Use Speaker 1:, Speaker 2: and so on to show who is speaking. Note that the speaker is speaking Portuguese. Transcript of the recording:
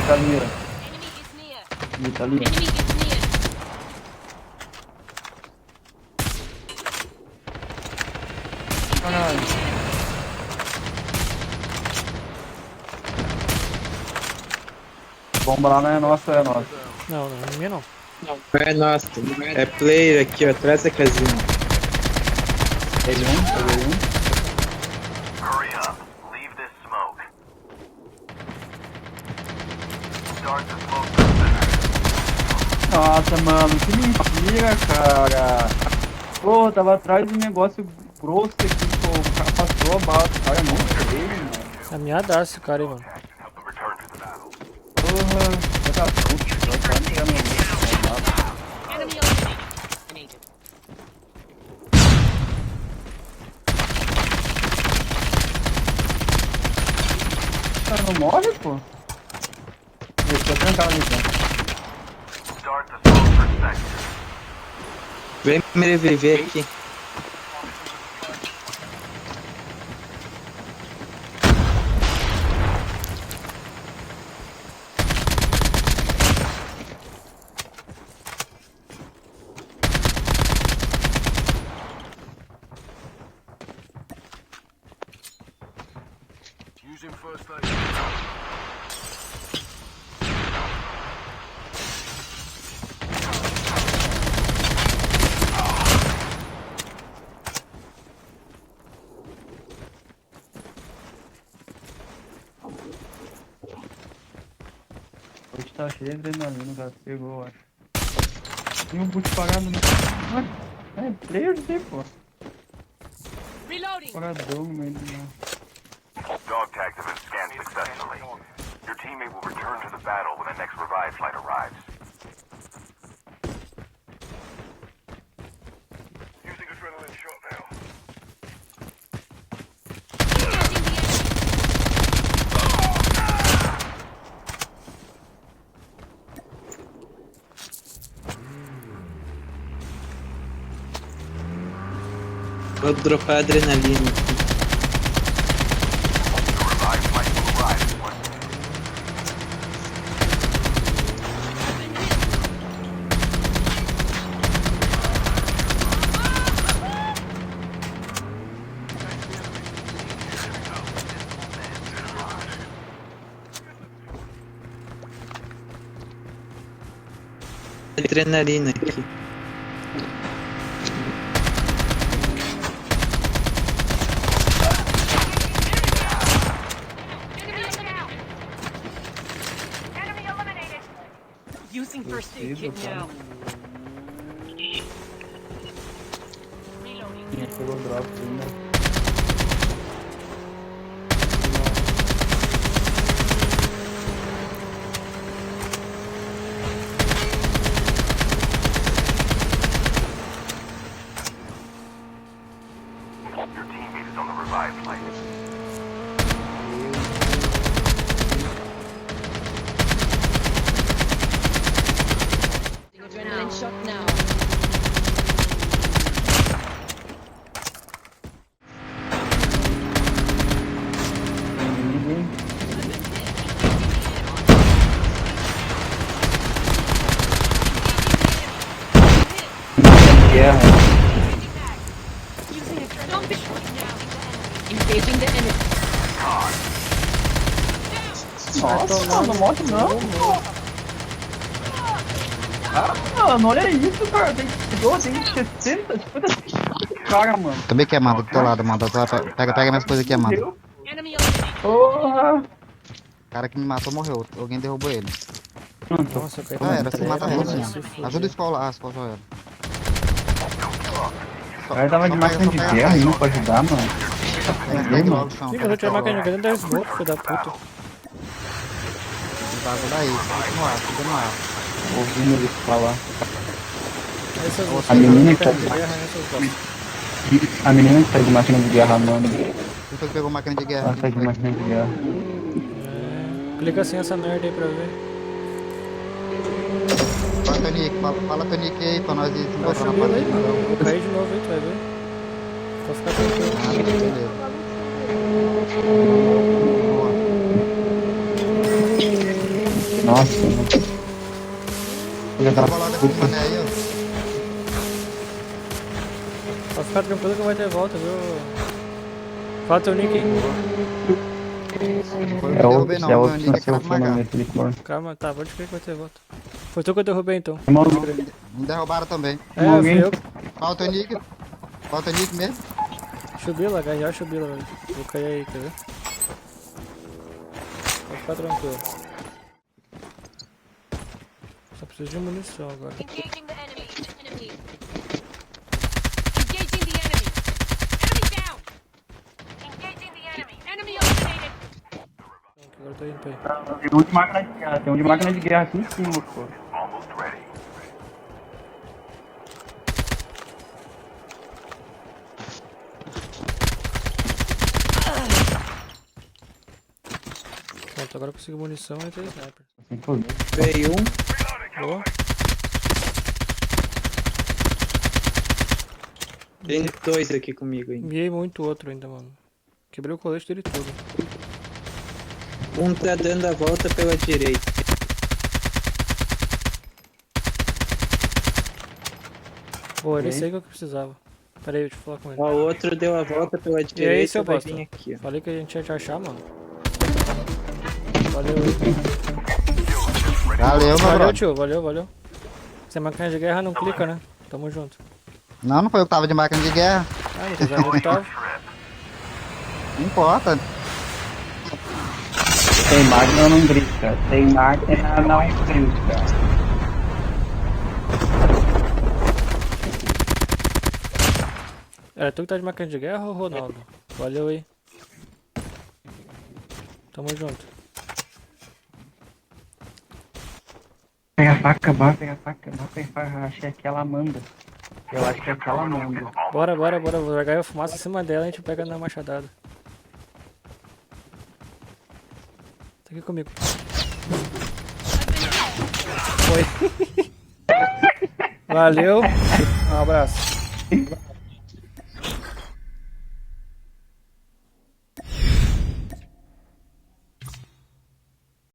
Speaker 1: tá ali, ó.
Speaker 2: Enemy is near.
Speaker 1: Ele tá ali.
Speaker 2: Enemy is near.
Speaker 1: Caralho. Bomba lá não é nossa, é nossa.
Speaker 3: Não, não é minha não.
Speaker 4: Não é nosso, é player aqui, ó, atrás da casinha.
Speaker 1: Ele um.
Speaker 5: Hurry up. Leave this smoke. Start the smoke perimeter.
Speaker 1: Nossa, mano, que mentira, cara. Pô, tava atrás de um negócio grosso aqui, pô. O cara passou a bala do cara, não sei, mano.
Speaker 3: Caminhadaço esse cara aí, mano.
Speaker 5: Help them return to the battle.
Speaker 1: Porra, filha da puta, vai entrar no
Speaker 2: Enemy eliminated. An agent.
Speaker 1: O cara não morre, pô? Deixa eu trancar ali dentro.
Speaker 5: Start the smoke for sector.
Speaker 4: Vem me reviver aqui.
Speaker 5: Using first aid.
Speaker 1: Hoje tá cheio de adrenalina, o cara pegou, eu acho. E um boot parado no... É, player de pô.
Speaker 2: Reloading.
Speaker 1: Paradão no meio do mar.
Speaker 5: Dog tags have been scanned successfully. Your teammate will return to the battle when the next revive flight arrives. Using adrenaline shot now.
Speaker 4: Vou dropar adrenalina aqui.
Speaker 5: The revive flight will arrive once
Speaker 4: Adrenalina aqui.
Speaker 2: Enemy eliminated. Using first aid kit now. Reloading.
Speaker 1: Tinha pegou drop ainda.
Speaker 5: your teammate is on the revive flight.
Speaker 2: Adrenaline shot now.
Speaker 1: Ninguém. Guerra.
Speaker 2: Using adrenaline shot now. Engaging the enemy.
Speaker 1: Nossa, não morre não. Ah, mano, olha isso, cara. Tem 60, 50 cara, mano.
Speaker 6: Também queimado do teu lado, mano. Pega minhas coisas aqui, mano.
Speaker 1: Morreu.
Speaker 2: Enemy eliminated.
Speaker 1: Porra.
Speaker 6: O cara que me matou morreu. Alguém derrubou ele.
Speaker 3: Nossa,
Speaker 6: Já
Speaker 3: coitado.
Speaker 6: era, se mata ele,
Speaker 3: Se
Speaker 6: mano.
Speaker 3: fuder.
Speaker 6: Ajuda o spawn lá, spawn já era.
Speaker 1: O cara tava de máquina de guerra indo pra ajudar, mano.
Speaker 6: Pega logo o chão.
Speaker 3: Sim, mas eu tinha máquina de guerra dentro da smoke, filho da puta.
Speaker 6: O bagulho aí, fica no ar, fica no ar.
Speaker 1: Ouvindo eles falar.
Speaker 3: Essas
Speaker 1: A menina que tá-
Speaker 3: máquinas de guerra, essas gostam.
Speaker 1: A menina que tá de máquina de guerra, mano.
Speaker 6: Quem foi que pegou máquina de guerra?
Speaker 1: Ela tá de máquina de guerra.
Speaker 3: Clica assim essa merda aí pra ver.
Speaker 6: Fala, Tonique, fala Tonique aí pra nós ir se
Speaker 3: Tá
Speaker 6: encontrar na
Speaker 3: subindo aí,
Speaker 6: partida.
Speaker 3: mano. Eu vou cair de novo aí, tu vai ver. Pode ficar tranquilo.
Speaker 6: Ah, beleza. Boa. Coloca esse mané aí, ó.
Speaker 3: Pode ficar tranquilo que vai ter volta, viu? Fala teu nick aí.
Speaker 6: Foi eu que
Speaker 1: É
Speaker 6: derrubei
Speaker 1: outro,
Speaker 6: não,
Speaker 1: é
Speaker 6: meu
Speaker 1: outro
Speaker 6: nick é
Speaker 1: nasceu
Speaker 6: Krav
Speaker 1: o
Speaker 6: Maga.
Speaker 1: nome daquele cor.
Speaker 3: Calma, tá, pode crer que vai ter volta. Foi tu que eu derrubei então.
Speaker 1: Irmão,
Speaker 6: Me derrubaram também.
Speaker 3: É,
Speaker 1: alguém?
Speaker 3: fui eu.
Speaker 6: Qual o teu nick? Qual o teu nick mesmo?
Speaker 3: Chubila, HJ Chubila, velho. Vou cair aí, quer ver? Pode ficar tranquilo. Só preciso de munição agora.
Speaker 2: Engaging the enemy. Engaging the enemy. Enemy down. Engaging the enemy. Enemy eliminated.
Speaker 3: Agora eu tô indo pra aí.
Speaker 1: Tem um de máquina de guerra, tem um de máquina de guerra aqui em cima, pô.
Speaker 5: Almost ready.
Speaker 3: Pronto, agora eu consigo munição e tem sniper.
Speaker 1: Sem poder.
Speaker 4: Veio um.
Speaker 3: Boa.
Speaker 4: Tem dois aqui comigo ainda.
Speaker 3: Miei muito outro ainda, mano. Quebrei o colete dele todo.
Speaker 4: Um tá dando a volta pela direita.
Speaker 3: Boa, ele
Speaker 1: Ok.
Speaker 3: sei o que eu precisava. Pera aí, deixa eu falar com ele.
Speaker 4: O outro deu a volta pela direita
Speaker 3: aí, seu
Speaker 4: e vai
Speaker 3: bosta?
Speaker 4: vir aqui, ó.
Speaker 3: Falei que a gente ia te achar, mano. Valeu aí.
Speaker 6: Valeu, meu
Speaker 3: Valeu,
Speaker 6: brother.
Speaker 3: tio. Valeu, valeu. Sem máquina de guerra não clica, né? Tamo junto.
Speaker 6: Não, não foi eu que tava de máquina de guerra.
Speaker 3: Ah, mas teus amigos estavam.
Speaker 6: Não importa.
Speaker 1: Sem máquina não grita. Sem máquina não grita.
Speaker 3: Era tu que tá de máquina de guerra ou Ronaldo? Valeu aí. Tamo junto.
Speaker 1: Pega a faca, bora pegar a faca, bora pegar a faca. Acho que é aquela Amanda. Eu acho que é aquela Amanda.
Speaker 3: Bora, bora, bora. Vou jogar a fumaça em cima dela e a gente pega na machadada. Tá aqui comigo. Foi. Valeu. Um abraço.